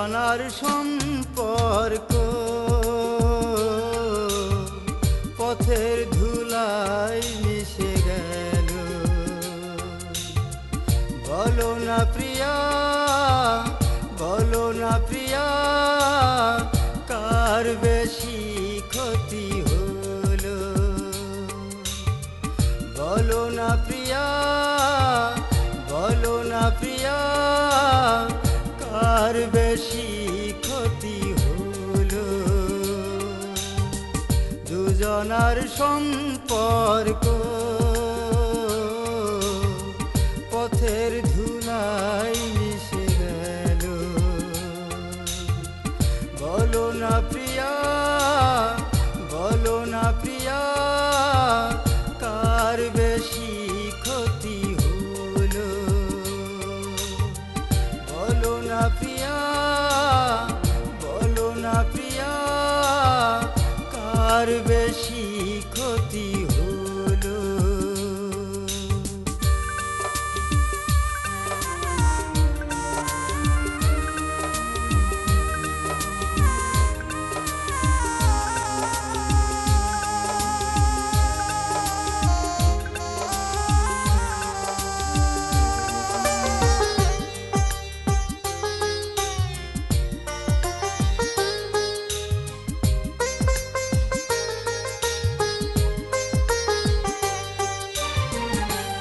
দুজনার সম্পর্ক পথের ধুলায় মিশে গেল। বলো না প্রিয়া, বলো না প্রিয়া, কার বেশি ক্ষতি হলো? বলো না প্রিয়া, বলো না প্রিয়া, কার বেশি ক্ষতি হলো? দুজনার সম্পর্ক পথের ধুলায় মিশে গেল। বলো না প্রিয়া, বলো না প্রিয়া, কার বেশি ক্ষতি হলো? বলো না প্রিয়া, বলো না প্রিয়া, কার বেশি ক্ষতি হলো?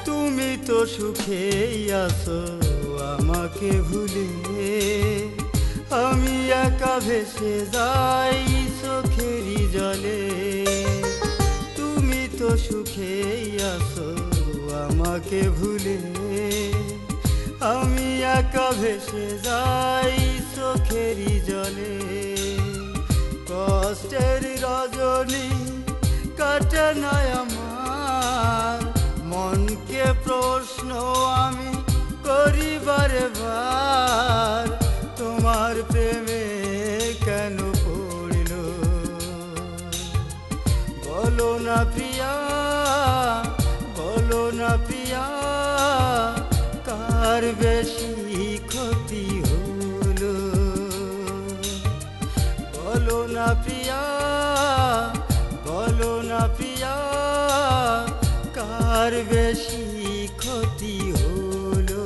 তুমি তো সুখেই আছো আমাকে ভুলে, আমি একা ভেসে যাই চোখেরই জলে। তুমি তো সুখেই আছো আমাকে ভুলে, আমি একা ভেসে যাই চোখেরই জলে। কষ্টের রজনী কাটে না আমার, মনকে প্রশ্ন আমি করি বারে বার, তোমার প্রেমে কেন পড়ল? বলো না প্রিয়া, বলো না প্রিয়া, কার বেশি ক্ষতি হলো? বলো না প্রিয়া, বলো না প্রিয়া, কার বেশি ক্ষতি হলো?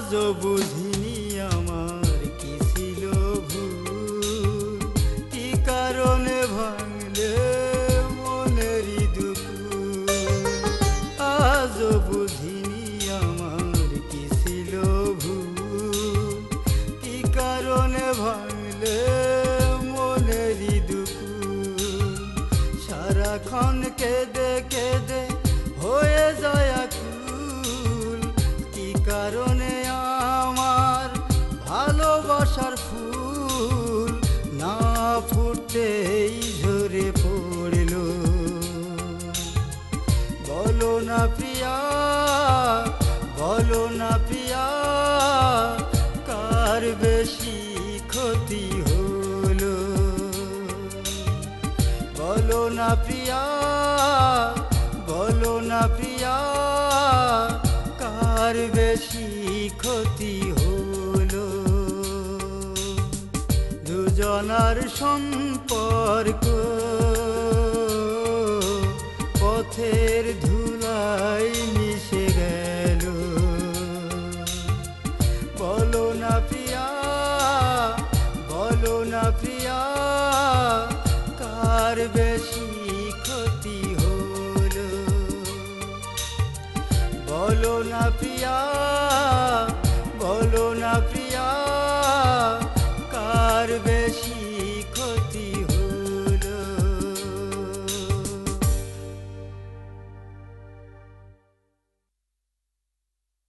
আজও বুঝিনি আমার কি ছিল ভুল, কি কারণে ভাঙলে মনেরই দুকুল। আজও বুঝিনি আমার কি ছিল ভুল, কি কারণে ভাঙলে মনেরই দুকুল। সারাক্ষণ কেঁদে কেঁদে হয়ে যায় আকুল, কি কারণে আমার ভালোবাসার ফুল না ফুটতেই ঝরে পড়ল? বলো না প্রিয়া, বলো না প্রিয়া, কার বেশি ক্ষতি হলো? বলো না প্রিয়া, বলো না প্রিয়া, কার বেশি ক্ষতি হলো? দুজনার সম্পর্ক পথের ধুলায় মিশে গেল। বলো না প্রিয়া, বলো না প্রিয়া, কার বেশি ক্ষতি হলো? বলো না প্রিয়া, বলো না প্রিয়া,